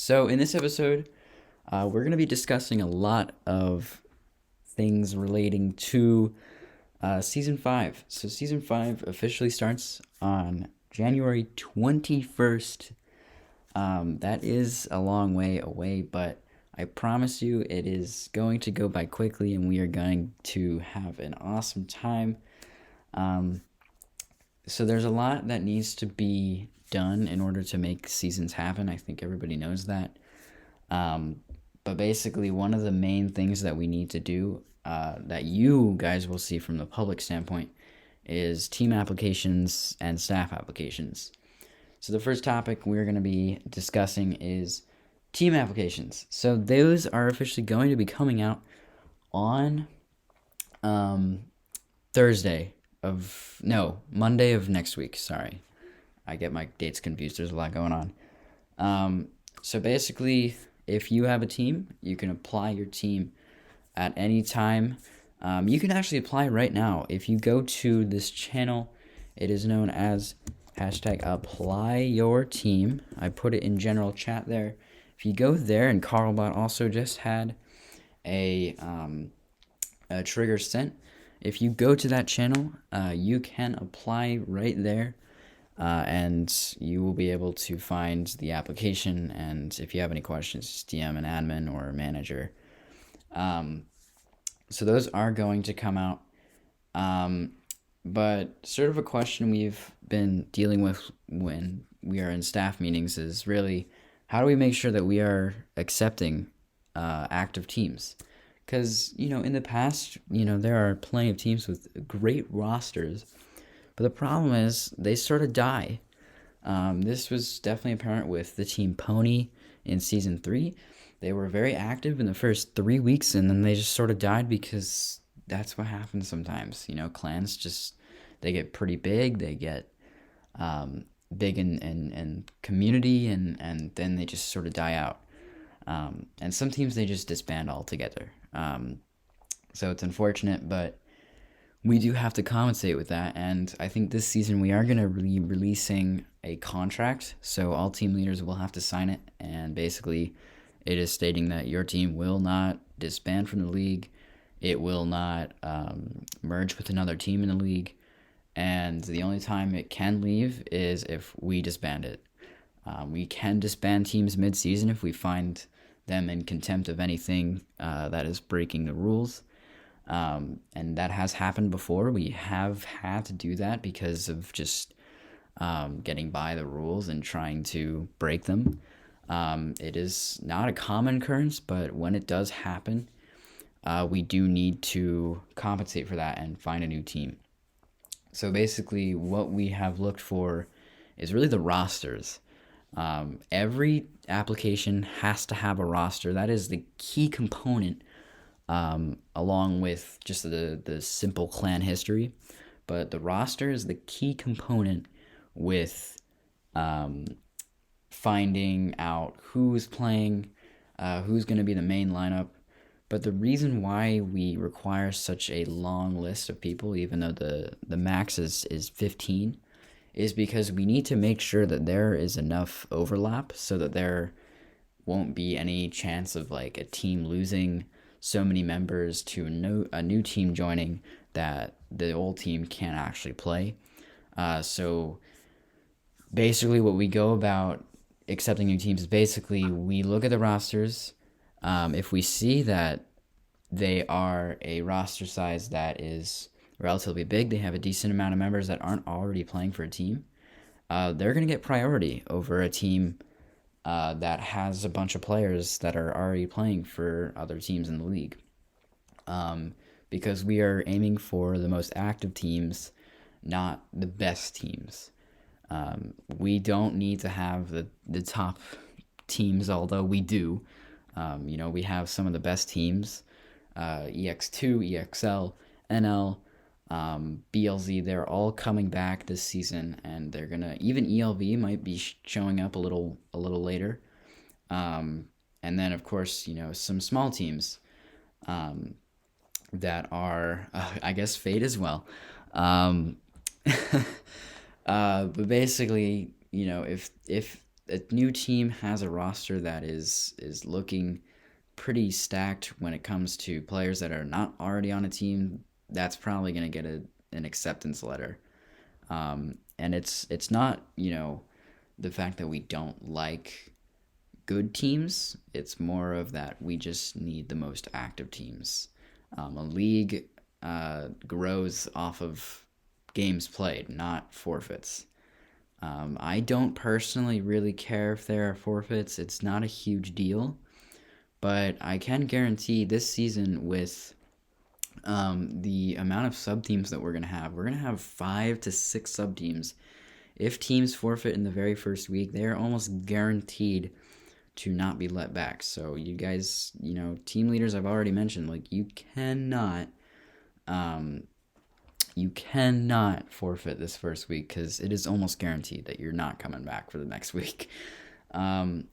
So, in this episode, we're going to be discussing a lot of things relating to season 5. So, season 5 officially starts on January 21st. That is a long way away, but I promise you it is going to go by quickly and we are going to have an awesome time. Um, so, there's a lot that needs to be done in order to make seasons happen. I think everybody knows that. Um, but basically, one of the main things that we need to do, that you guys will see from the public standpoint, is team applications and staff applications. So, the first topic we're going to be discussing is team applications. So, those are officially going to be coming out on um, Monday of next week. Sorry. I get my dates confused. There's a lot going on. So basically, if you have a team, you can apply your team at any time. You can actually apply right now. If you go to this channel, it is known as hashtag apply your team. I put it in general chat there. If you go there, and Carlbot also just had a trigger sent. If you go to that channel, you can apply right there. And you will be able to find the application. And if you have any questions, just DM an admin or a manager. So those are going to come out. But sort of a question we've been dealing with when we are in staff meetings is really how do we make sure that we are accepting active teams? Because, in the past, there are plenty of teams with great rosters. But the problem is they sort of die. This was definitely apparent with the team Pony in season 3. They were very active in the first 3 weeks, and then they just sort of died because that's what happens sometimes. Clans they get pretty big. They get big in community, and then they just sort of die out. And some teams, they just disband altogether. So it's unfortunate, but we do have to compensate with that, and I think this season we are going to be releasing a contract, so all team leaders will have to sign it, and basically it is stating that your team will not disband from the league, it will not merge with another team in the league, and the only time it can leave is if we disband it. We can disband teams mid-season if we find them in contempt of anything that is breaking the rules. And that has happened before. We have had to do that because of just getting by the rules and trying to break them. It is not a common occurrence, but when it does happen, we do need to compensate for that and find a new team. So basically, what we have looked for is really the rosters. Every application has to have a roster. That is the key component. Along with just the simple clan history. But the roster is the key component with finding out who's playing, who's going to be the main lineup. But the reason why we require such a long list of people, even though the max is 15, is because we need to make sure that there is enough overlap so that there won't be any chance of like a team losing so many members to a new team joining that the old team can't actually play. So basically what we go about accepting new teams is basically we look at the rosters. If we see that they are a roster size that is relatively big, they have a decent amount of members that aren't already playing for a team, they're going to get priority over a team that has a bunch of players that are already playing for other teams in the league. Because we are aiming for the most active teams, not the best teams. We don't need to have the top teams, although we do. We have some of the best teams, EX2, EXL, NL, BLZ. They're all coming back this season, and they're gonna even ELV might be showing up a little later. And then of course some small teams that are I guess Fate as well. But basically if a new team has a roster that is looking pretty stacked when it comes to players that are not already on a team, that's probably going to get an acceptance letter. And it's not, the fact that we don't like good teams. It's more of that we just need the most active teams. A league grows off of games played, not forfeits. I don't personally really care if there are forfeits. It's not a huge deal. But I can guarantee this season, with the amount of sub teams that we're going to have 5 to 6 sub teams. If teams forfeit in the very first week, they are almost guaranteed to not be let back. So you guys, team leaders, I've already mentioned, like, you cannot forfeit this first week, because it is almost guaranteed that you're not coming back for the next week. And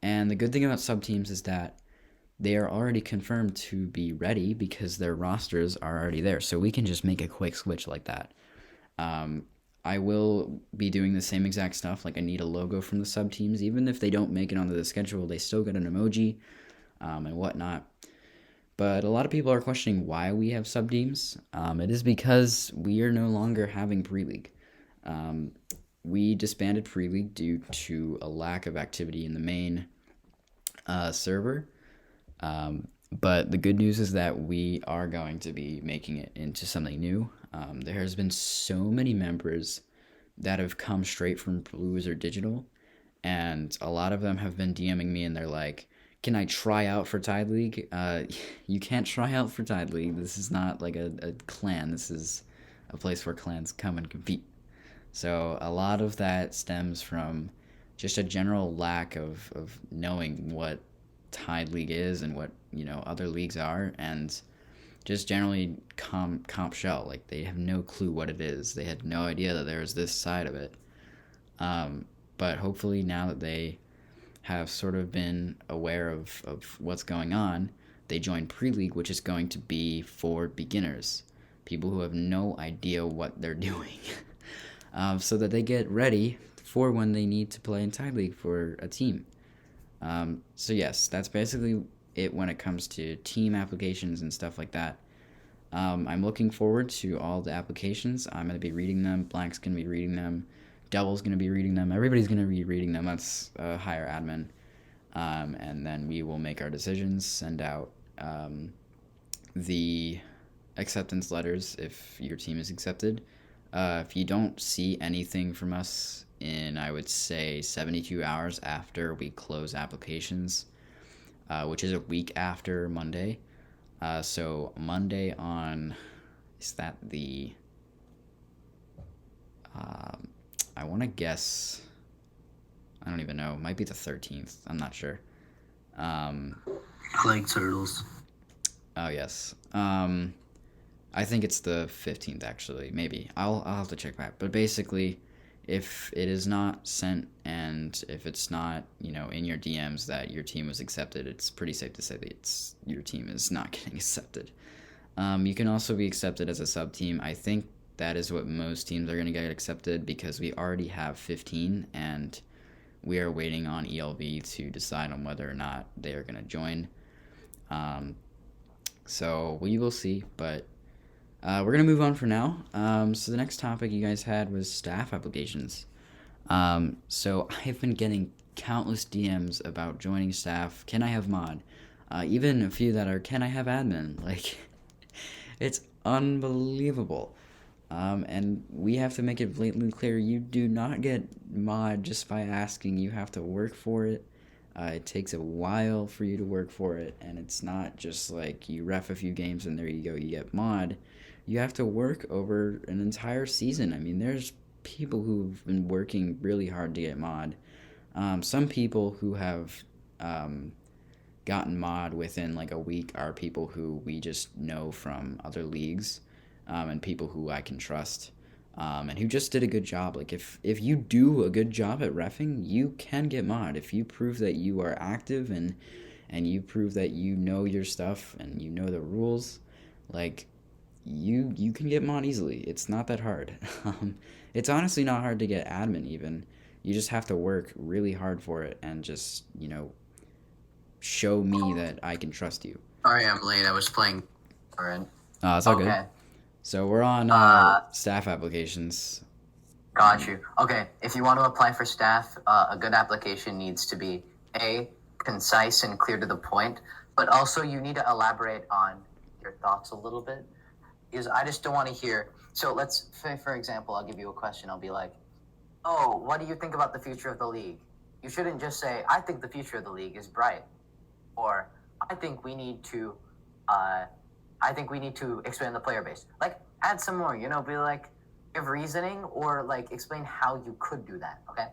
the good thing about sub teams is that they are already confirmed to be ready because their rosters are already there. So we can just make a quick switch like that. I will be doing the same exact stuff. Like, I need a logo from the sub teams. Even if they don't make it onto the schedule, they still get an emoji and whatnot. But a lot of people are questioning why we have sub teams. It is because we are no longer having pre-league. We disbanded pre-league due to a lack of activity in the main server. But the good news is that we are going to be making it into something new. There has been so many members that have come straight from Blue Wizard Digital, and a lot of them have been DMing me, and they're like, can I try out for Tide League? You can't try out for Tide League. This is not like a clan. This is a place where clans come and compete. So a lot of that stems from just a general lack of knowing what Tide League is and what other leagues are, and just generally comp shell. Like, they have no clue what it is. They had no idea that there was this side of it. But hopefully now that they have sort of been aware of what's going on, they join pre-league, which is going to be for beginners, people who have no idea what they're doing, so that they get ready for when they need to play in Tide League for a team. So yes, that's basically it when it comes to team applications and stuff like that. I'm looking forward to all the applications. I'm going to be reading them. Blank's going to be reading them. Double's going to be reading them. Everybody's going to be reading them. That's a higher admin. And then we will make our decisions, send out the acceptance letters if your team is accepted. If you don't see anything from us in, I would say, 72 hours after we close applications, which is a week after Monday. So Monday on, is that the, I want to guess, I don't even know, might be the 13th, I'm not sure. Like turtles. Oh, yes. I think it's the 15th, actually, maybe. I'll have to check back. But basically, if it is not sent and if it's not, in your DMs that your team was accepted, it's pretty safe to say that your team is not getting accepted. You can also be accepted as a sub team. I think that is what most teams are going to get accepted, because we already have 15 and we are waiting on ELV to decide on whether or not they are going to join. So we will see, but we're going to move on for now. So the next topic you guys had was staff applications. So I've been getting countless DMs about joining staff. Can I have mod? Even a few that are, can I have admin? Like, it's unbelievable. And we have to make it blatantly clear, you do not get mod just by asking. You have to work for it. It takes a while for you to work for it, and it's not just like you ref a few games and there you go, you get mod. You have to work over an entire season. I mean, there's people who've been working really hard to get mod. Some people who have gotten mod within like a week are people who we just know from other leagues, and people who I can trust, and who just did a good job. Like, if you do a good job at reffing, you can get mod. If you prove that you are active and you prove that you know your stuff and you know the rules, like, you can get mod easily. It's not that hard. It's honestly not hard to get admin even. You just have to work really hard for it and just, show me that I can trust you. Sorry, I'm late. I was playing. It's all good. So we're on staff applications. Got you. Okay, if you want to apply for staff, a good application needs to be A, concise and clear to the point, but also you need to elaborate on your thoughts a little bit, because I just don't want to hear. So let's say, for example, I'll give you a question. I'll be like, oh, what do you think about the future of the league? You shouldn't just say, I think the future of the league is bright, or I think we need to expand the player base. Like, add some more, be like, give reasoning, or like explain how you could do that, okay?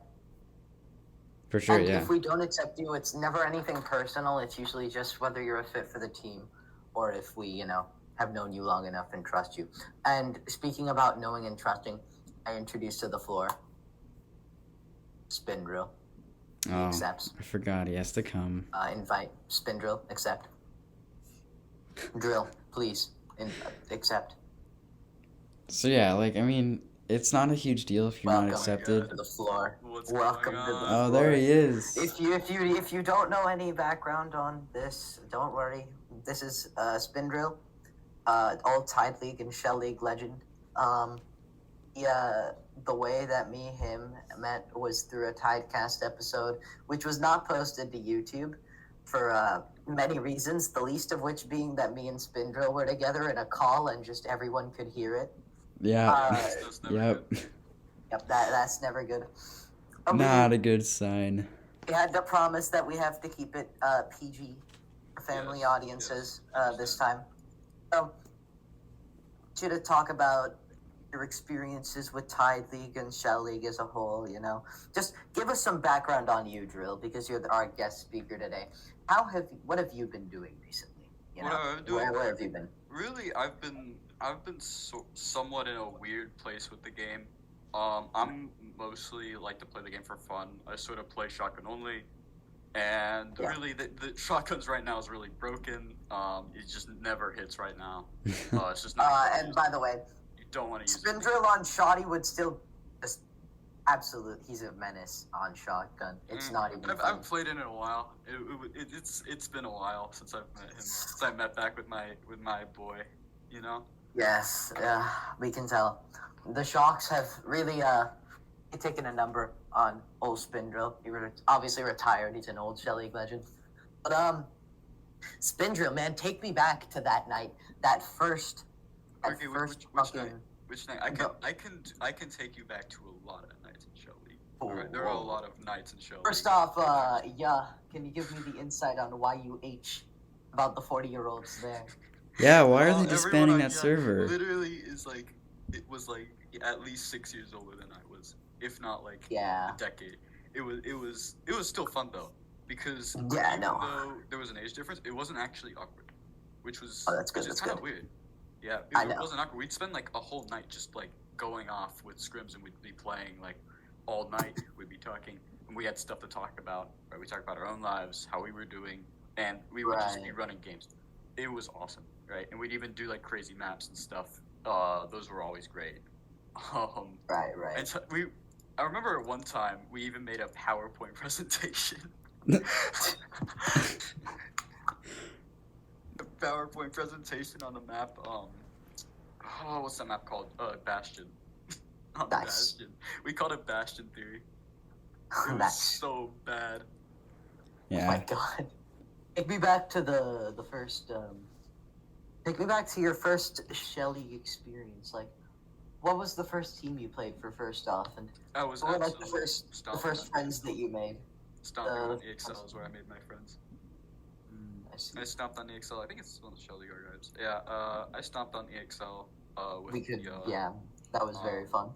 For sure, and yeah. If we don't accept you, it's never anything personal. It's usually just whether you're a fit for the team, or if we, have known you long enough and trust you. And speaking about knowing and trusting, I introduced to the floor Spin Drill. He accepts. I forgot he has to come. Invite. Spin Drill, accept. Drill, please, accept. So yeah, it's not a huge deal if you're not accepted. Welcome to the floor. Welcome to the floor. Oh, there he is. If you don't know any background on this, don't worry. This is Spin Drill, old Tide League and Shell League legend. The way that me and him met was through a TideCast episode, which was not posted to YouTube for many reasons, the least of which being that me and Spin Drill were together in a call and just everyone could hear it. Yeah. Yep. Yep, that's never good. Not a good sign. We had to promise that we have to keep it PG for family audiences this time. So, to talk about your experiences with Tide League and Shell League as a whole, just give us some background on you, Drill, because you're our guest speaker today. What have you been doing recently? Where have you been? Really, I've been somewhat in a weird place with the game. I'm mostly like to play the game for fun. I sort of play shotgun only, and really the shotguns right now is really broken. It just never hits right now. It's just not. And by the way, you don't want to use Spin Drill on Shoddy would still just he's a menace on shotgun. It's not even. I've played it in a while. It's been a while since I've met him. Since I met back with my boy. Yes, we can tell. The Shocks have really taken a number on old Spin Drill. He obviously retired. He's an old Shell League legend. But Spin Drill, man, take me back to that night. That first. Which night? I can take you back to a lot of nights in Shelby. Right, there are a lot of nights in Shelby. First off, can you give me the insight on why you H about the 40-year-olds there? Yeah, why are they disbanding that server? Literally, it was at least 6 years older than I was, if not a decade. It was still fun though, because even though there was an age difference, it wasn't actually awkward, which was kind of weird. Yeah, it wasn't awkward. We'd spend a whole night just going off with scrims, and we'd be playing all night. We'd be talking, and we had stuff to talk about. Right, we talked about our own lives, how we were doing, and we would just be running games. It was awesome, right? And we'd even do crazy maps and stuff. Those were always great. Right. And so I remember at one time we even made a PowerPoint presentation. A PowerPoint presentation on the map. What's that map called? Bastion. Bastion. We called it Bastion Theory. It was so bad. Yeah. Oh my god. Take me back to the first. Take me back to your first Shelly experience. What was the first team you played for first off, and what were the first friends that you made? Stomping on the EXL is where I made my friends. I see. I stomped on EXL. I think it's one of the Shelby guys. Yeah. I stomped on EXL. That was very fun.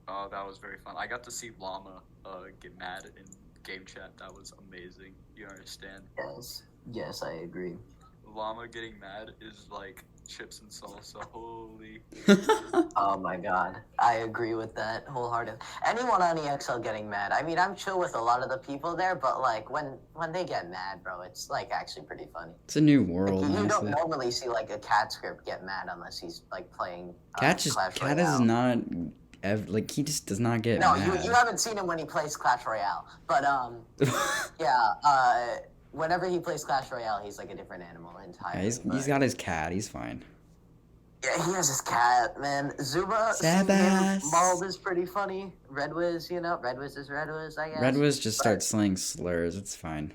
That was very fun. I got to see Llama get mad in game chat. That was amazing. You understand? Yes, I agree. Llama getting mad is like chips and salsa. Holy. Oh my god. I agree with that wholeheartedly. Anyone on EXL getting mad. I mean, I'm chill with a lot of the people there, but when they get mad, bro, it's actually pretty funny. It's a new world. You don't normally see a cat script get mad unless he's playing Cat is not like he just does not get No, mad. you haven't seen him when he plays Clash Royale, but whenever he plays Clash Royale, he's like a different animal entirely. Yeah, he's got his cat. He's fine. Yeah, he has his cat, man. Zuba, seeing him mauled is pretty funny. Red Wiz, Red Wiz is Red Wiz, I guess. Red Wiz just starts slaying slurs. It's fine.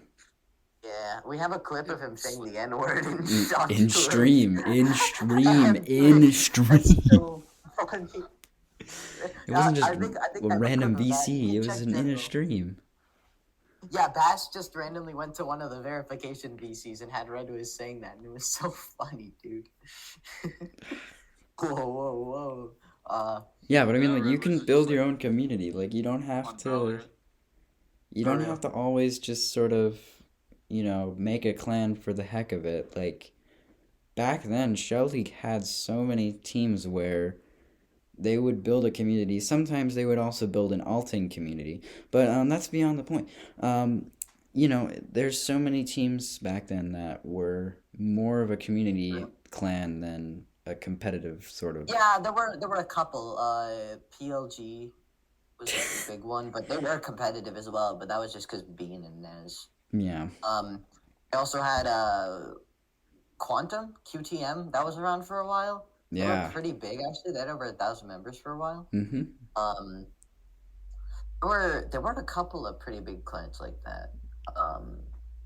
Yeah, we have a clip of him saying the N-word in stream. So funny. It wasn't just a random VC. It was in a stream. Yeah, Bash just randomly went to one of the verification VCs and had Red Wiz saying that, and it was so funny, dude. Whoa. Yeah, but I mean, like, you can build your own community. Like, you don't have to. You don't have to always just sort of, make a clan for the heck of it. Like, back then, Shelby had so many teams where they would build a community. Sometimes they would also build an alting community. But that's beyond the point. There's so many teams back then that were more of a community clan than a competitive sort of. Yeah, there were a couple. PLG was a big one, but they were competitive as well. But that was just because Bean and Nez. Yeah. I also had Quantum QTM that was around for a while. They were pretty big actually. They had over 1,000 members for a while. Mm-hmm. There were a couple of pretty big clans like that.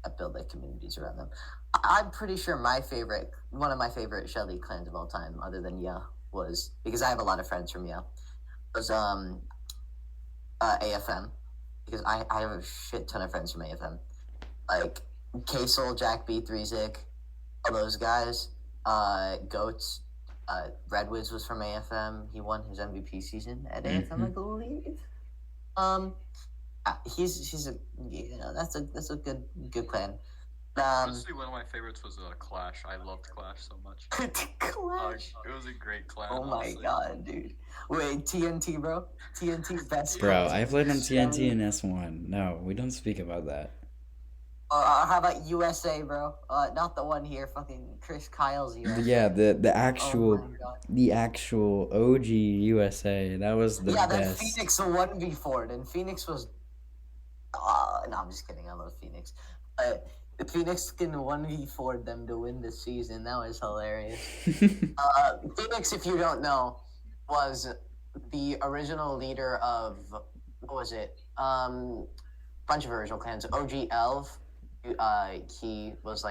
That build like communities around them. I'm pretty sure one of my favorite Shelly clans of all time, other than was, because I have a lot of friends from was AFM, because I have a shit ton of friends from AFM, like K-Soul, Jack B, 3Zik, all those guys, Goats. Red Wiz was from AFM. He won his MVP season at AFM, I believe. He's a that's a good plan. Honestly, one of my favorites was Clash. I loved Clash so much. Clash. It was a great clan. Oh my god, dude! Wait, TNT, bro. TNT best. Bro, I played on TNT and S1. No, we don't speak about that. How about USA, bro? Not the one here, fucking Chris Kyle's USA. Yeah, the actual OG USA. That was the best. Yeah, then Phoenix 1v4, and Phoenix was. No, I'm just kidding. I love Phoenix. Phoenix can 1v4 them to win the season. That was hilarious. Phoenix, if you don't know, was the original leader of what was it? Bunch of original clans. OG Elv. He was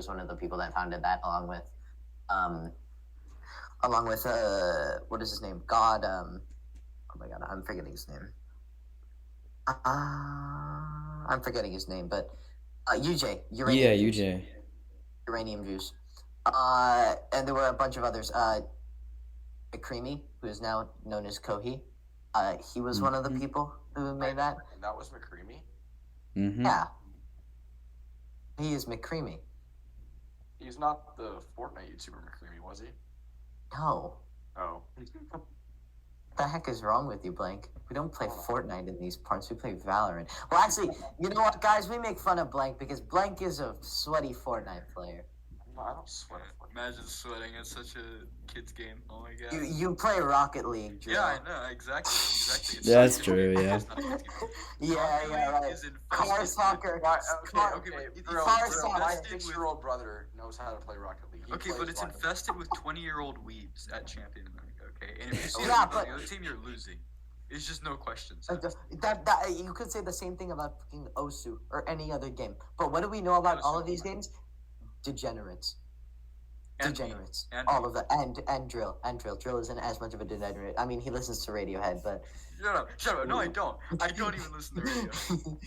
one of the people that founded that, along with what is his name? God. Oh my god, I'm forgetting his name. I'm forgetting his name, but UJ. UJ. Uranium Juice. And there were a bunch of others. McCreamy, who is now known as Kohi. He was one of the people who made that. And that was McCreamy? Mm-hmm. Yeah. He is McCreamy. He's not the Fortnite YouTuber McCreamy, was he? No. Oh. What the heck is wrong with you, Blank? We don't play Fortnite in these parts. We play Valorant. Well, actually, you know what, guys? We make fun of Blank because Blank is a sweaty Fortnite player. No, I don't sweat. Imagine sweating at such a kid's game. Oh my god. You play Rocket League, Drew. Yeah, I know. Exactly. It's That's true, yeah. Yeah, right. Car soccer. Car soccer. My 6-year-old brother knows how to play Rocket League. Okay, but it's infested with 20-year-old weebs at Champion America, okay? And if you see the other team, you're losing. It's just no questions. That you could say the same thing about fucking Osu or any other game. But what do we know about all of these games? Degenerates. Degenerates. All of that. And Drill. Drill isn't as much of a degenerate. I mean, he listens to Radiohead, but... Shut up. No, I don't. I don't even listen to Radiohead.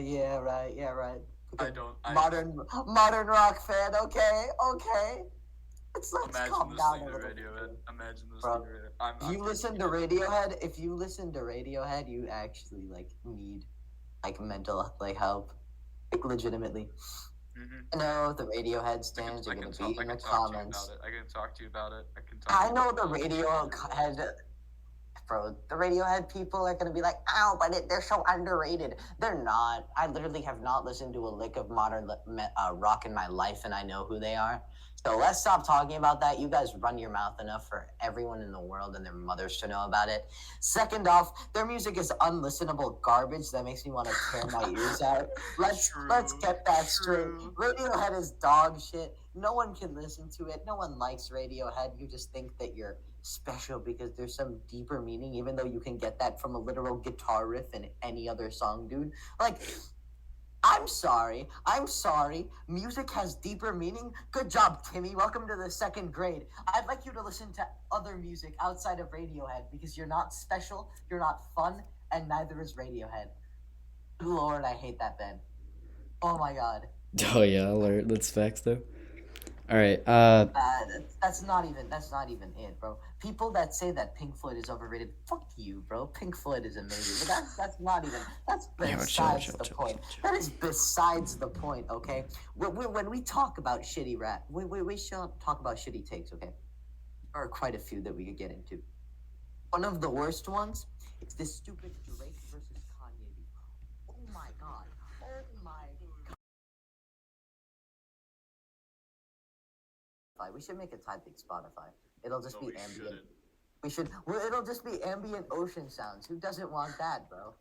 Yeah, right. I don't. Modern rock fan, okay. Let's calm down a little bit. Imagine this Bro, if you listen to Radiohead, you actually, need, mental, help. Legitimately. Mm-hmm. No, the Radiohead stands are going to be in the comments. I can talk to you about it. I know the Radiohead. bro, the Radiohead people are gonna be like, "Ow, but they're so underrated." They're not. I literally have not listened to a lick of modern rock in my life, and I know who they are. So let's stop talking about that. You guys run your mouth enough for everyone in the world and their mothers to know about it. Second off, their music is unlistenable garbage that makes me want to tear my ears out. Let's get that straight. Radiohead is dog shit. No one can listen to it. No one likes Radiohead. You just think that you're special because there's some deeper meaning, even though you can get that from a literal guitar riff in any other song, dude. Like, I'm sorry. Music has deeper meaning. Good job, Timmy. Welcome to the second grade. I'd like you to listen to other music outside of Radiohead because you're not special, you're not fun, and neither is Radiohead. Lord, I hate that band. Oh my god. Oh yeah, alert. That's facts though. All right. That's not even it, bro. People that say that Pink Floyd is overrated, fuck you, bro. Pink Floyd is amazing, but that's not even. That's besides the point. That is besides the point. Okay. When we talk about shitty rap, we should talk about shitty takes. Okay. There are quite a few that we could get into. One of the worst ones is this stupid Drake versus Kanye beef. Oh my god. We should make a TideCast Spotify. It'll just be ambient. It'll just be ambient ocean sounds. Who doesn't want that, bro?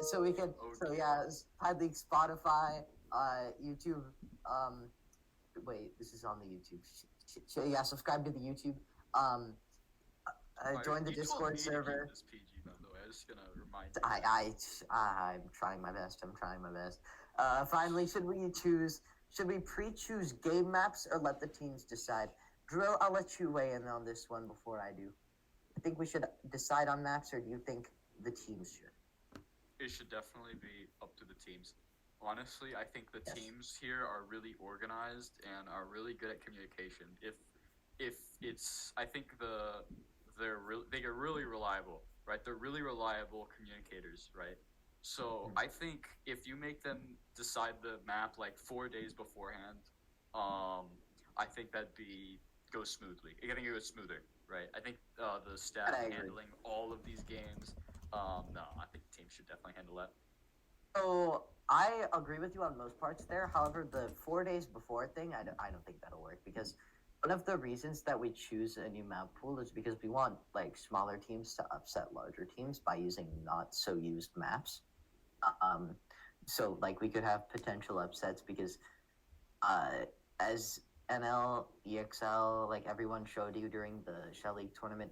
So we can. So yeah, TideCast Spotify, YouTube. Wait, this is on the YouTube. Yeah, subscribe to the YouTube. Join the Discord server. This PG, by the way. I'm just gonna remind you. I'm trying my best. Finally, should we pre-choose game maps or let the teams decide? Drew, I'll let you weigh in on this one before I do. I think we should decide on maps, or do you think the teams should? It should definitely be up to the teams. Honestly, I think the teams here are really organized and are really good at communication. If it's, I think they're really reliable, right? They're really reliable communicators, right? So I think if you make them decide the map like 4 days beforehand, I think goes smoothly. I think it goes smoother, right? I think the staff handling all of these games. No, I think the team should definitely handle that. So I agree with you on most parts there. However, the 4 days before thing, I don't think that'll work because one of the reasons that we choose a new map pool is because we want like smaller teams to upset larger teams by using not so used maps. So like we could have potential upsets because as NL, EXL, like everyone showed you during the Shell League tournament,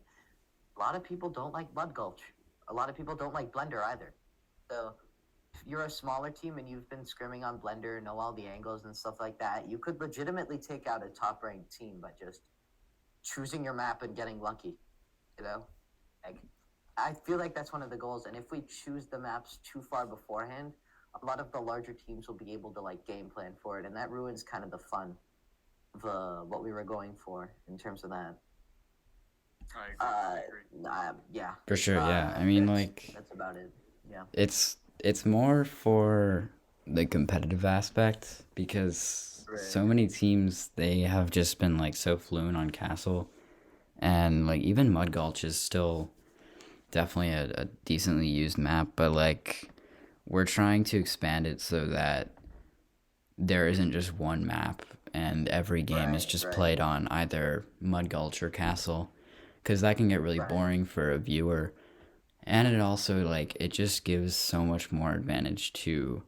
a lot of people don't like Mud Gulch. A lot of people don't like Blender either. So if you're a smaller team and you've been scrimming on Blender, know all the angles and stuff like that, you could legitimately take out a top-ranked team by just choosing your map and getting lucky, you know? Like, I feel like that's one of the goals, and if we choose the maps too far beforehand, a lot of the larger teams will be able to like game plan for it, and that ruins kind of the fun of what we were going for in terms of that. I agree. Yeah. For sure, yeah. I mean, that's about it. Yeah. It's more for the competitive aspect because so many teams, they have just been like so fluent on Castle, and like even Mud Gulch is still definitely a decently used map, but like we're trying to expand it so that there isn't just one map and every game is just played on either Mud Gulch or Castle, because that can get really boring for a viewer. And it also like it just gives so much more advantage to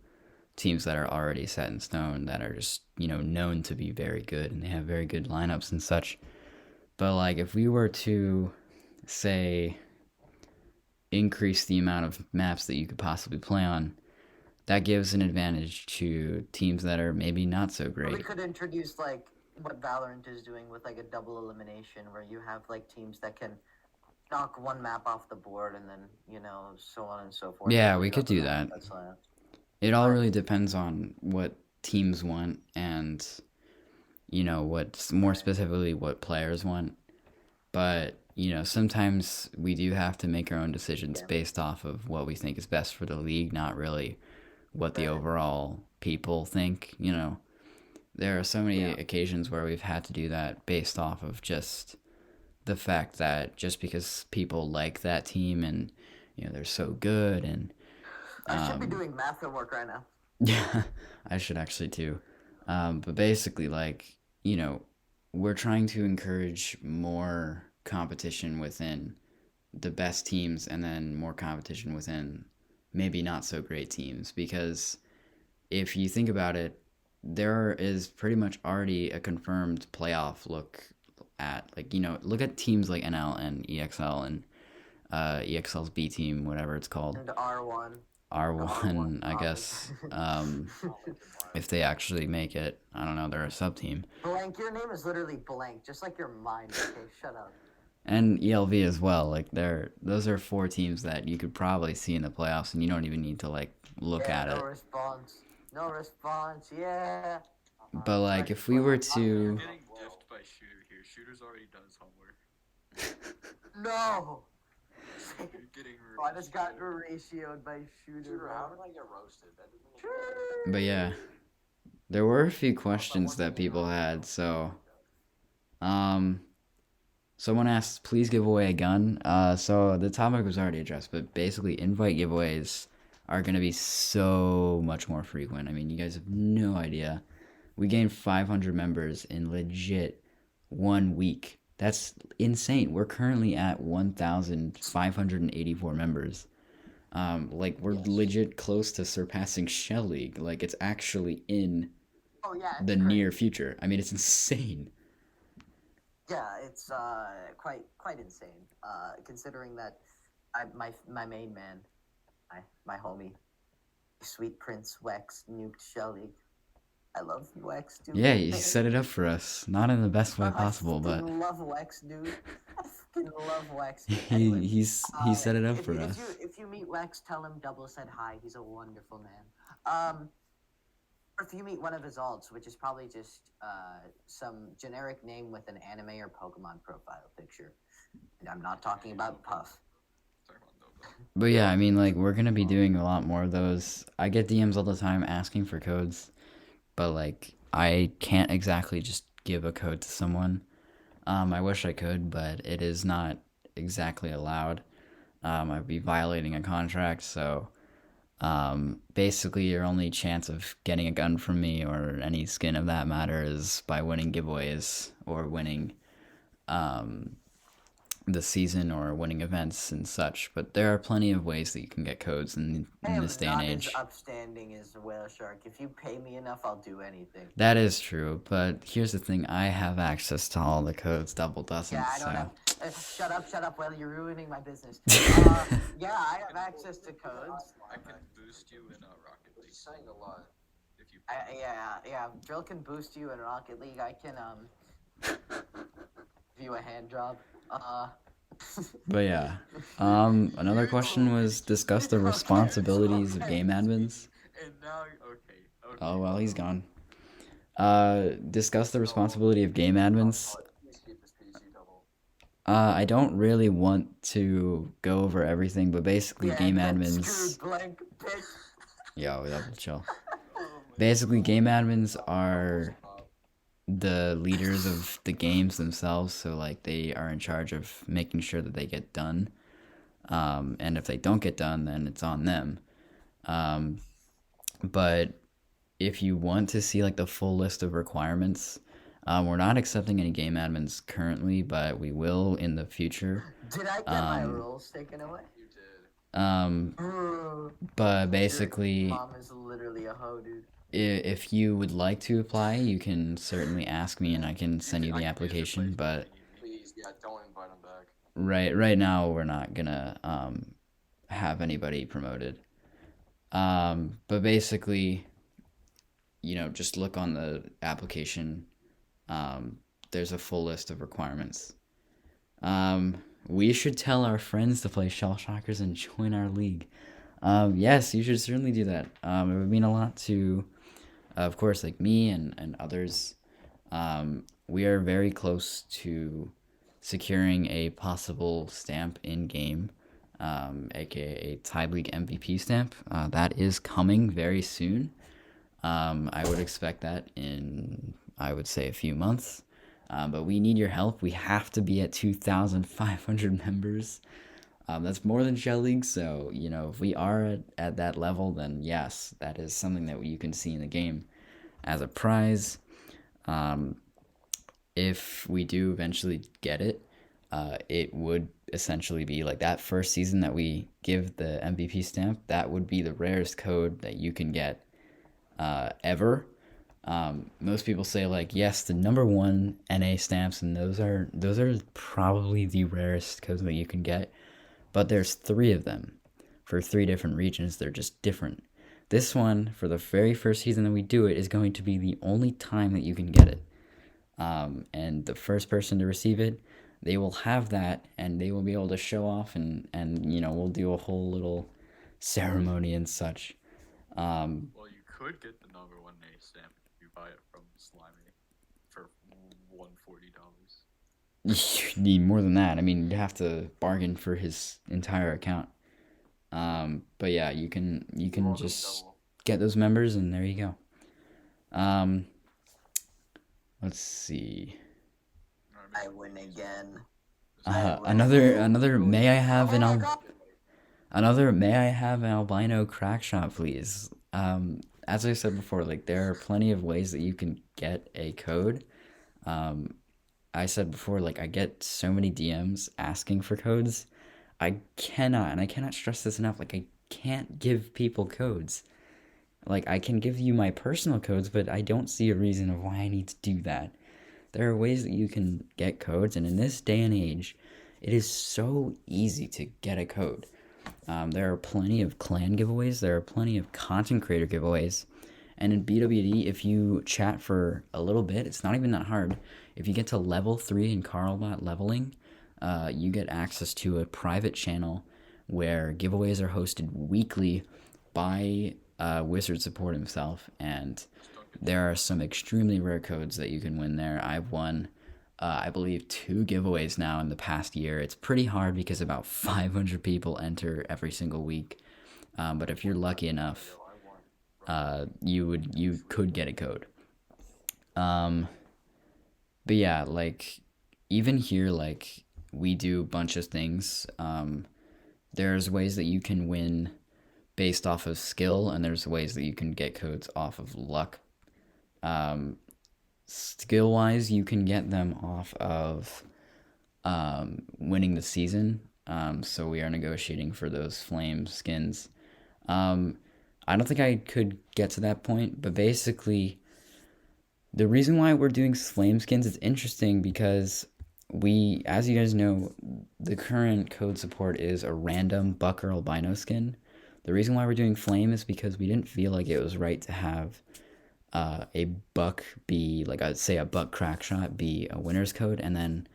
teams that are already set in stone, that are just, you know, known to be very good and they have very good lineups and such. But like if we were to say increase the amount of maps that you could possibly play on, that gives an advantage to teams that are maybe not so great. We could introduce like what Valorant is doing with like a double elimination, where you have like teams that can knock one map off the board and then, you know, so on and so forth. Yeah, we could do that. It all really depends on what teams want and, you know, what more specifically what players want. But, you know, sometimes we do have to make our own decisions based off of what we think is best for the league, not really what the overall people think. You know, there are so many occasions where we've had to do that based off of just the fact that just because people like that team and they're so good and I should be doing math homework right now. Yeah, I should actually too. But basically, like, we're trying to encourage more competition within the best teams and then more competition within maybe not so great teams. Because if you think about it, there is pretty much already a confirmed playoff look at, like, look at teams like NL and EXL and EXL's B team, whatever it's called. And R1. R1, I guess. If they actually make it, I don't know. They're a sub team. Blank. Your name is literally blank, just like your mind. Okay, shut up. And ELV as well. Like those are 4 teams that you could probably see in the playoffs, and you don't even need to like look at it. No response. No response. Yeah. But like, if we were to. You're getting diffed by Shooter here. Shooter's already done his homework. No. You're getting I just got ratioed by Shooter. How did I get roasted? That But yeah, there were a few questions that people had. So, someone asked, please give away a gun. So the topic was already addressed, but basically, invite giveaways are gonna be so much more frequent. I mean, you guys have no idea. We gained 500 members in legit 1 week. That's insane. We're currently at 1,584 members. Like, we're legit close to surpassing Shell League. Like, it's actually in the near future. I mean, it's insane. Yeah, it's quite insane. Considering that my main man, my homie, Sweet Prince Wex nuked Shell League. I love Wex, dude. Yeah, he set it up for us. Not in the best way possible, but... I love Wex, dude. I fucking love Wex. Anyway, he set it up for us. If you meet Wex, tell him Double said hi. He's a wonderful man. Or if you meet one of his alts, which is probably just some generic name with an anime or Pokemon profile picture. And I'm not talking about Puff. But yeah, I mean, like, we're going to be doing a lot more of those. I get DMs all the time asking for codes. But, like, I can't exactly just give a code to someone. I wish I could, but it is not exactly allowed. I'd be violating a contract, so basically your only chance of getting a gun from me or any skin of that matter is by winning giveaways or winning the season or winning events and such. But there are plenty of ways that you can get codes in this day and age. As upstanding as WhaleShark. If you pay me enough, I'll do anything. That is true, but here's the thing: I have access to all the codes. Double doesn't. Yeah, I don't have. Shut up, Well, you're ruining my business. Yeah, I have access to codes. I can boost you in Rocket League. He's saying a lot. If you. Yeah. Drill can boost you in Rocket League. I can give you a hand job. But yeah, another question was discuss the responsibilities of game admins. And now, okay. Oh well, he's gone. Discuss the responsibility of game admins. I don't really want to go over everything, but basically game admins. Yo, that's chill. Basically, game admins are the leaders of the games themselves, so like they are in charge of making sure that they get done, and if they don't get done, then it's on them. But if you want to see like the full list of requirements, we're not accepting any game admins currently, but we will in the future. Did I get my roles taken away? You did. But basically, Mom is literally a hoe, dude. If you would like to apply, you can certainly ask me and I can send you the application, but Please, yeah, don't invite him back. right now we're not gonna have anybody promoted. But basically, just look on the application. There's a full list of requirements. We should tell our friends to play Shell Shockers and join our league. Yes, you should certainly do that. It would mean a lot to, of course, like me and others. We are very close to securing a possible stamp in-game, aka a Tide League MVP stamp. That is coming very soon. I would expect that in, I would say, a few months. But we need your help. We have to be at 2,500 members. That's more than Shell League, so, if we are at that level, then yes, that is something that you can see in the game as a prize. If we do eventually get it, it would essentially be like that first season that we give the MVP stamp. That would be the rarest code that you can get ever. Most people say yes, the number one NA stamps, and those are probably the rarest codes that you can get. But there's 3 of them for 3 different regions. They're just different. This one, for the very first season that we do it, is going to be the only time that you can get it. And the first person to receive it, they will have that, and they will be able to show off, and we'll do a whole little ceremony and such. Well, you could get the number 1 NA stamp if you buy it from Slimy for $140. You need more than that. I mean, you have to bargain for his entire account. But yeah, you can just get those members, and there you go. Let's see. I win again. Another may I have an albino crack shot, please? As I said before, there are plenty of ways that you can get a code. I said before, I get so many DMs asking for codes. I cannot stress this enough. I can't give people codes. I can give you my personal codes, but I don't see a reason of why I need to do that. There are ways that you can get codes, and in this day and age, it is so easy to get a code. There are plenty of clan giveaways. There are plenty of content creator giveaways. And in BWD, if you chat for a little bit, it's not even that hard. If you get to level 3 in Carlbot leveling, you get access to a private channel where giveaways are hosted weekly by Wizard Support himself. And there are some extremely rare codes that you can win there. I've won, I believe, 2 giveaways now in the past year. It's pretty hard because about 500 people enter every single week. But if you're lucky enough, you could get a code. But yeah, even here, we do a bunch of things. There's ways that you can win based off of skill, and there's ways that you can get codes off of luck. Skill wise, you can get them off of winning the season. So we are negotiating for those flame skins. I don't think I could get to that point, but basically, the reason why we're doing flame skins is interesting because as you guys know, the current code support is a random buck or albino skin. The reason why we're doing flame is because we didn't feel like it was right to have a buck be, I'd say a buck crack shot be a winner's code, and then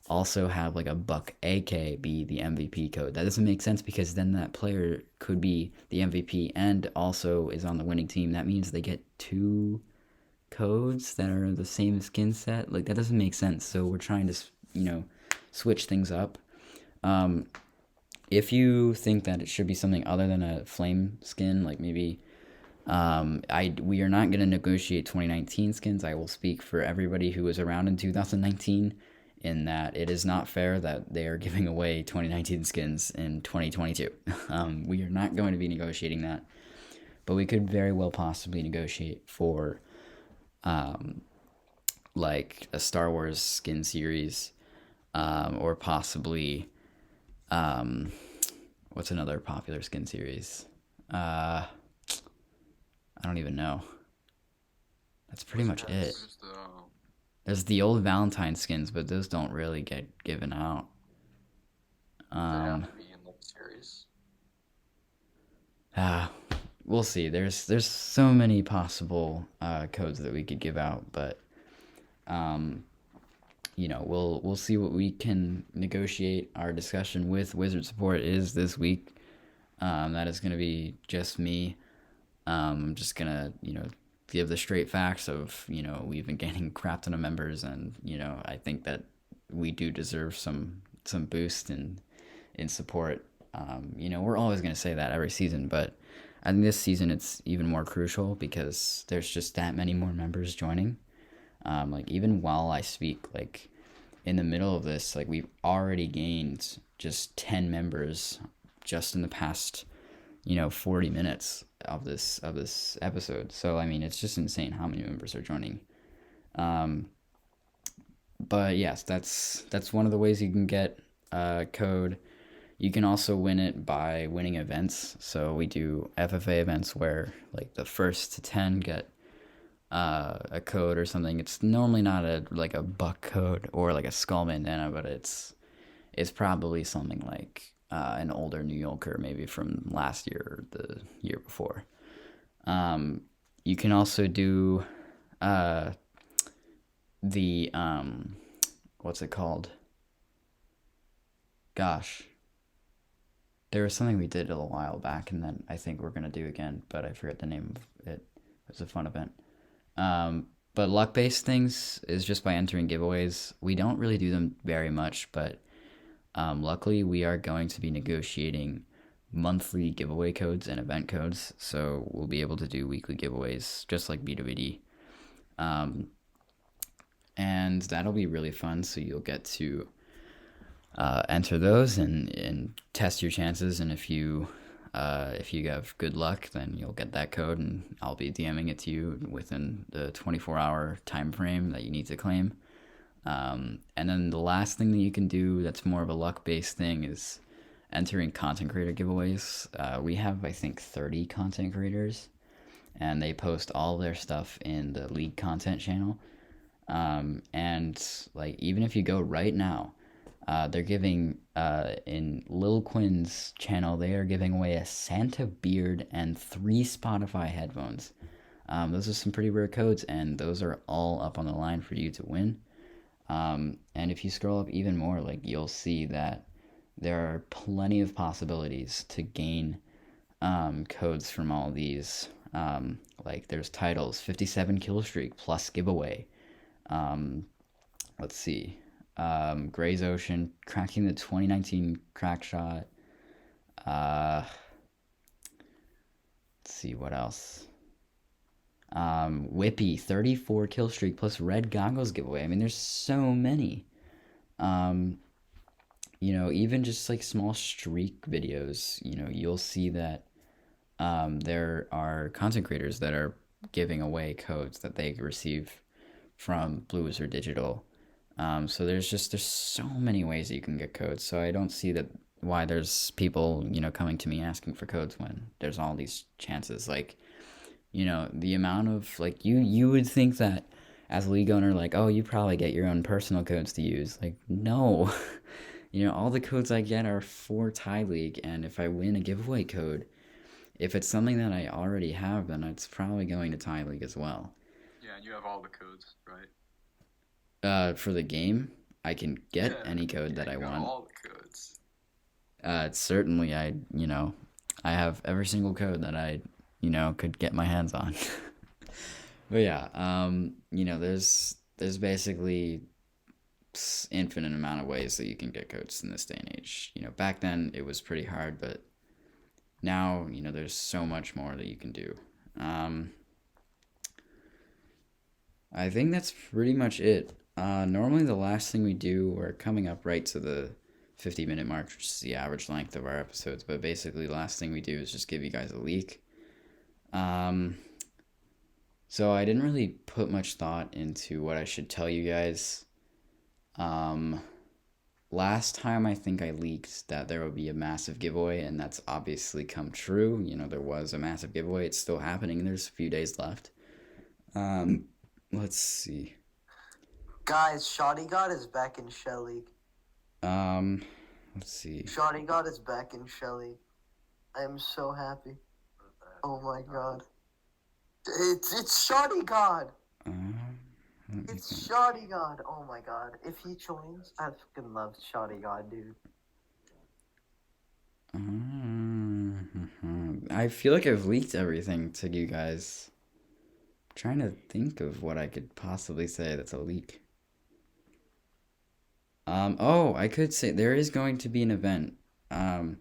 also have a buck AK be the MVP code. That doesn't make sense because then that player could be the MVP and also is on the winning team. That means they get 2 codes that are the same skin set. That doesn't make sense. So we're trying to, switch things up. If you think that it should be something other than a flame skin, maybe we are not going to negotiate 2019 skins. I will speak for everybody who was around in 2019 in that it is not fair that they are giving away 2019 skins in 2022. We are not going to be negotiating that, but we could very well possibly negotiate for a Star Wars skin series, or possibly what's another popular skin series? I don't even know. That's pretty much it. There's the old Valentine skins, but those don't really get given out. They have to be in the series. We'll see. There's so many possible codes that we could give out, but we'll see what we can negotiate. Our discussion with Wizard Support is this week. That is going to be just me. I'm just gonna give the straight facts of we've been gaining crap ton of members, and I think that we do deserve some boost in support. We're always gonna say that every season, but I think this season it's even more crucial because there's just that many more members joining. Like even while I speak, like in the middle of this, like we've already gained just 10 members just in the past 40 minutes of this episode. So I mean, it's just insane how many members are joining. But yes, that's one of the ways you can get code. You can also win it by winning events. So we do FFA events where like the first to 10 get a code or something. It's normally not a buck code or like a skull bandana, but it's probably something like an older New Yorker, maybe from last year or the year before. You can also do the what's it called? Gosh, there was something we did a little while back, and then I think we're gonna do again, but I forget the name of it. It was a fun event. But luck-based things is just by entering giveaways. We don't really do them very much, but luckily we are going to be negotiating monthly giveaway codes and event codes, so we'll be able to do weekly giveaways just like BWD. And that'll be really fun, so you'll get to enter those and test your chances, and if you have good luck, then you'll get that code, and I'll be DMing it to you within the 24-hour time frame that you need to claim. And then the last thing that you can do that's more of a luck-based thing is entering content creator giveaways. We have, I think, 30 content creators, and they post all their stuff in the League content channel. And like even if you go right now, they're giving in Lil Quinn's channel, they are giving away a Santa beard and 3 Spotify headphones. Those are some pretty rare codes, and those are all up on the line for you to win. And if you scroll up even more, like you'll see that there are plenty of possibilities to gain codes from all these. Like there's titles, 57 kill streak plus giveaway. Let's see. Gray's Ocean, cracking the 2019 crack shot. Let's see what else. Whippy, 34 kill streak plus red goggles giveaway. I mean, there's so many. Even just like small streak videos, you'll see that there are content creators that are giving away codes that they receive from Blue Wizard Digital. So there's so many ways that you can get codes. So I don't see that why there's people, coming to me asking for codes when there's all these chances. Like, the amount of like you would think that as a league owner, like, oh, you probably get your own personal codes to use. Like, no. All the codes I get are for Tide League, and if I win a giveaway code, if it's something that I already have, then it's probably going to Tide League as well. Yeah, and you have all the codes, right? For the game, I can get any code that I want. All the codes. Certainly, I have every single code that I, could get my hands on. But yeah, there's basically infinite amount of ways that you can get codes in this day and age. Back then it was pretty hard, but now, there's so much more that you can do. I think that's pretty much it. Normally the last thing we do, we're coming up right to the 50-minute mark, which is the average length of our episodes, but basically the last thing we do is just give you guys a leak. So I didn't really put much thought into what I should tell you guys. Last time I think I leaked that there would be a massive giveaway, and that's obviously come true. There was a massive giveaway. It's still happening, and there's a few days left. Let's see. Guys, Shoddy God is back in Shell League. Let's see. Shoddy God is back in Shell League. I am so happy. Oh my god. It's Shoddy God! It's Shoddy God! Oh my god. If he joins, I fucking love Shoddy God, dude. I feel like I've leaked everything to you guys. I'm trying to think of what I could possibly say that's a leak. I could say there is going to be an event. It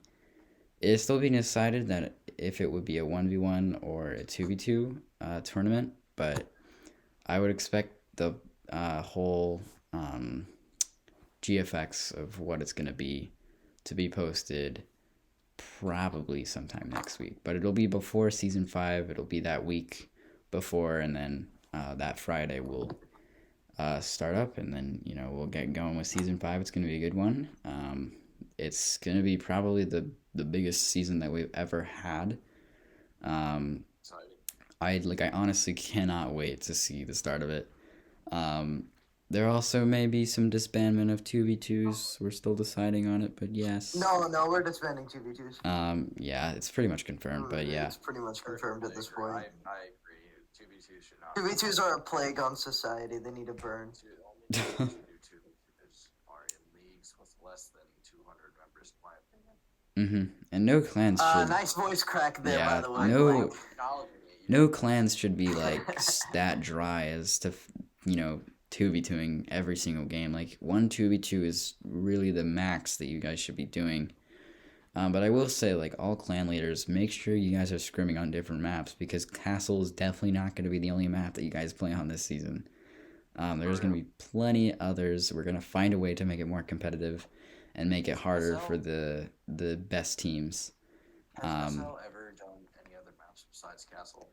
is still being decided that if it would be a 1v1 or a 2v2 tournament, but I would expect the whole GFX of what it's going to be posted probably sometime next week. But it'll be before Season 5. It'll be that week before, and then that Friday we'll start up, and then, we'll get going with Season 5. It's going to be a good one. It's going to be probably the biggest season that we've ever had. I honestly cannot wait to see the start of it. There also may be some disbandment of 2v2s. We're still deciding on it, but yes. No, we're disbanding 2v2s. Yeah, it's pretty much confirmed, but yeah. It's pretty much confirmed at this point. I agree. 2v2s should not. 2v2s are a plague on society. They need to burn. The only people who do 2v2s are in leagues with less than 200 members, in my opinion. And no clans should... Nice voice crack there, by the way. No clans should be, that dry as to, 2v2ing every single game. 1 2v2 is really the max that you guys should be doing. But I will say, all clan leaders, make sure you guys are scrimming on different maps, because Castle is definitely not going to be the only map that you guys play on this season. There's going to be plenty others. We're going to find a way to make it more competitive and make it harder for the best teams. Has SL ever done any other maps besides Castle?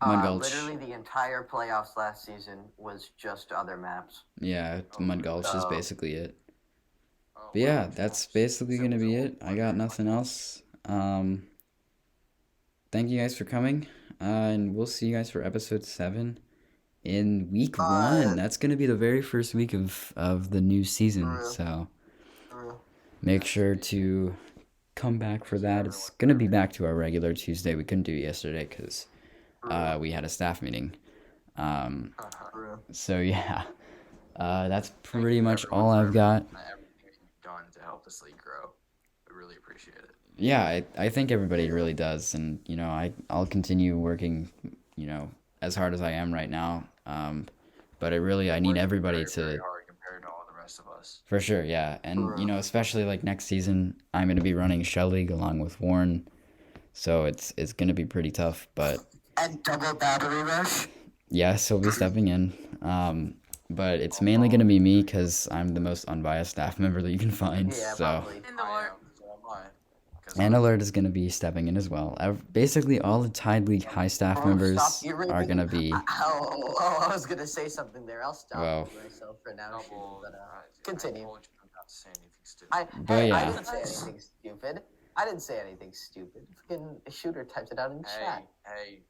Literally the entire playoffs last season was just other maps. Yeah, Mud Gulch is basically it. But yeah, that's basically going to be it. I got nothing else. Thank you guys for coming. And we'll see you guys for episode 7 in week 1. That's going to be the very first week of the new season. So make sure to come back for that. It's going to be back to our regular Tuesday. We couldn't do it yesterday because we had a staff meeting. So yeah, that's pretty much all I've got. Done to help this league grow. I really appreciate it. Yeah, I think everybody really does, and I'll continue working, as hard as I am right now. But I need everybody to. Very hard compared to all the rest of us. For sure, yeah, and especially next season, I'm gonna be running Shell League along with Warren, so it's gonna be pretty tough. But and double battery rush. Yes, he'll be stepping in. But it's mainly going to be me because I'm the most unbiased staff member that you can find. Yeah, so. probably. And Alert is going to be stepping in as well. Basically, all the Tide League high staff members are going to be... I was going to say something there. I'll stop myself for now. Continue. I didn't say anything stupid. I didn't say anything stupid. Fucking shooter typed it out in chat. Hey.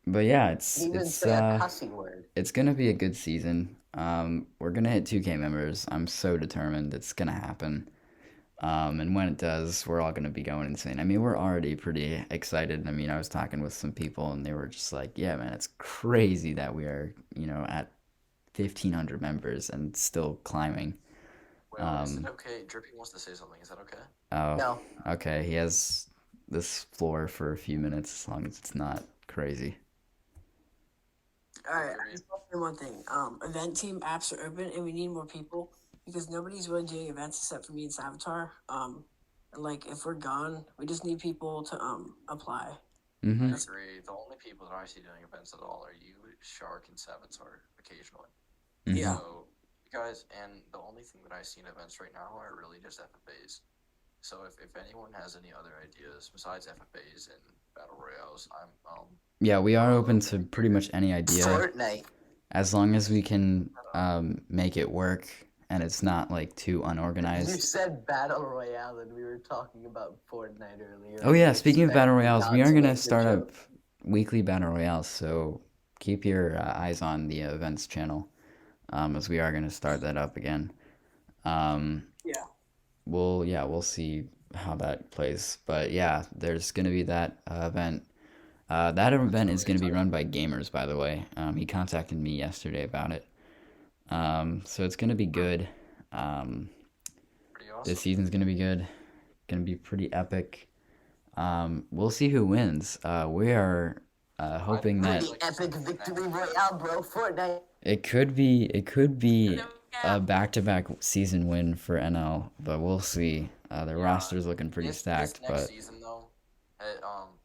But yeah, say a cussy word. It's gonna be a good season. We're gonna hit 2K members. I'm so determined it's gonna happen. And when it does, we're all gonna be going insane. I mean, we're already pretty excited. I mean, I was talking with some people and they were just like, "Yeah, man, it's crazy that we are, at 1,500 members and still climbing." Well, is it okay? Drippy wants to say something. Is that okay? Oh, no. Okay. He has this floor for a few minutes, as long as it's not crazy. Alright, I just want to say one thing. Event team apps are open, and we need more people because nobody's really doing events except for me and Savitar. If we're gone, we just need people to apply. Mm-hmm. I agree. The only people that I see doing events at all are you, Shark, and Savitar occasionally. Mm-hmm. Yeah. So, you guys, and the only thing that I see in events right now are really just FFAs. So if anyone has any other ideas besides FFAs and Battle Royales, Yeah, we are open to pretty much any idea. Fortnite. As long as we can make it work and it's not too unorganized. You said Battle Royale and we were talking about Fortnite earlier. Oh yeah, speaking of Battle Royales, we are going to start up weekly Battle Royales, so keep your eyes on the events channel, as we are going to start that up again. We'll see how that plays. But yeah, there's going to be that event. That event is going to be run by Gamers, by the way. He contacted me yesterday about it. So it's going to be good. This season's going to be good. Going to be pretty epic. We'll see who wins. We are hoping that... Epic victory royale, bro. Fortnite. It could be a back-to-back season win for NL, but we'll see. The roster's looking pretty stacked. This next season, though,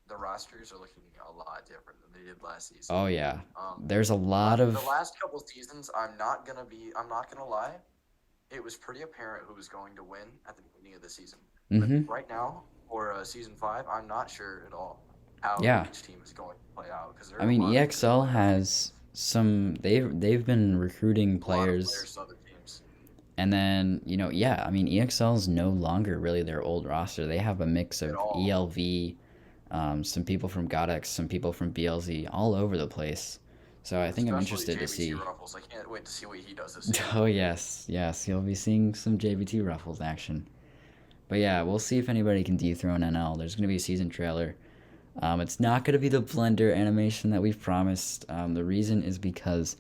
the rosters are looking a lot lot different than they did last season. Oh yeah, there's a lot of the last couple seasons. I'm not gonna lie. It was pretty apparent who was going to win at the beginning of the season. Mm-hmm. But right now, for season 5, I'm not sure at all how each team is going to play out. Because I mean, EXL has some. They've been recruiting players. To other teams. And then, I mean, EXL is no longer really their old roster. They have a mix of ELV, some people from Godex, some people from BLZ, all over the place. So I think I'm interested to see. Ruffles. I can't wait to see what he does this season. Oh, yes. You'll be seeing some JVT Ruffles action. But yeah, we'll see if anybody can dethrone NL. There's going to be a season trailer. It's not going to be the Blender animation that we've promised. The reason is because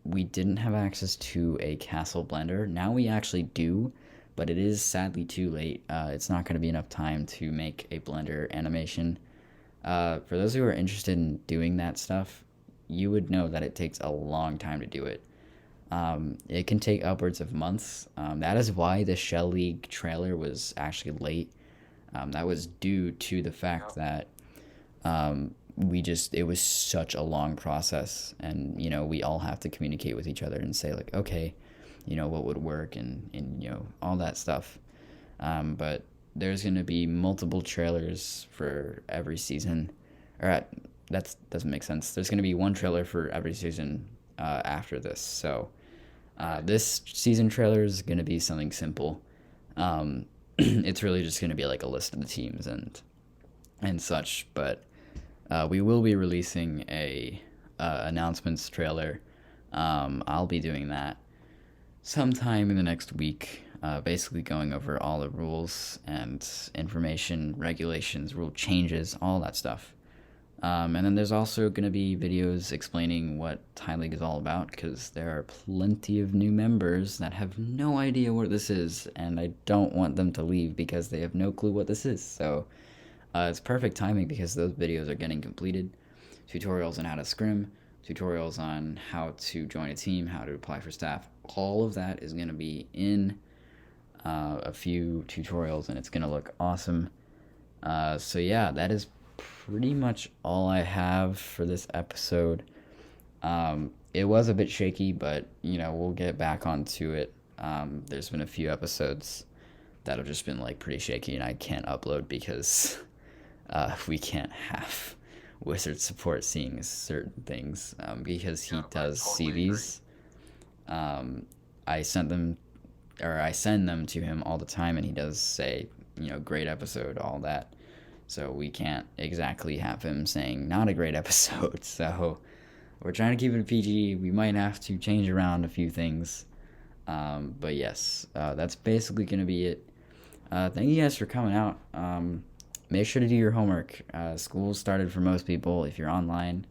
we didn't have access to a Castle Blender. Now we actually do, but it is sadly too late. It's not going to be enough time to make a Blender animation. For those who are interested in doing that stuff, you would know that it takes a long time to do it. It can take upwards of months. That is why the Shell League trailer was actually late. That was due to the fact that it was such a long process, and we all have to communicate with each other and say like, okay, what would work and all that stuff. But there's going to be multiple trailers for every season, that doesn't make sense. There's going to be one trailer for every season after this. So this season trailer is going to be something simple. It's really just going to be like a list of the teams and such, but we will be releasing a announcements trailer. I'll be doing that sometime in the next week, basically going over all the rules and information, regulations, rule changes, all that stuff. And then there's also going to be videos explaining what Tide League is all about, because there are plenty of new members that have no idea what this is, and I don't want them to leave because they have no clue what this is. So it's perfect timing because those videos are getting completed. Tutorials on how to scrim, tutorials on how to join a team, how to apply for staff. All of that is going to be in a few tutorials, and it's going to look awesome. So yeah, that is pretty much all I have for this episode. It was a bit shaky, but we'll get back onto it. There's been a few episodes that have just been like pretty shaky, and I can't upload because we can't have Wizard support seeing certain things because he does see these. I send them to him all the time, and he does say, great episode, all that. So we can't exactly have him saying not a great episode. So we're trying to keep it PG. We might have to change around a few things. But yes, that's basically going to be it. Thank you guys for coming out. Make sure to do your homework. School started for most people. If you're online,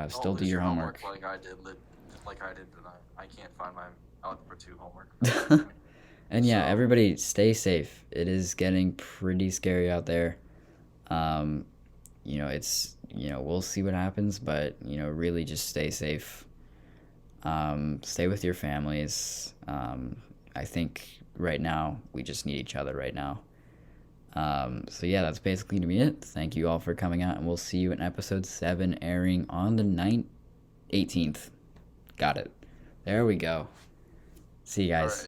still do your homework. Like I did tonight. I can't find my Algebra 2 homework. And yeah, everybody stay safe. It is getting pretty scary out there. We'll see what happens, but really just stay safe. Stay with your families. I think right now we just need each other right now. So yeah, that's basically to be it. Thank you all for coming out, and we'll see you in episode 7 airing on the 18th. Got it. There we go. See you guys.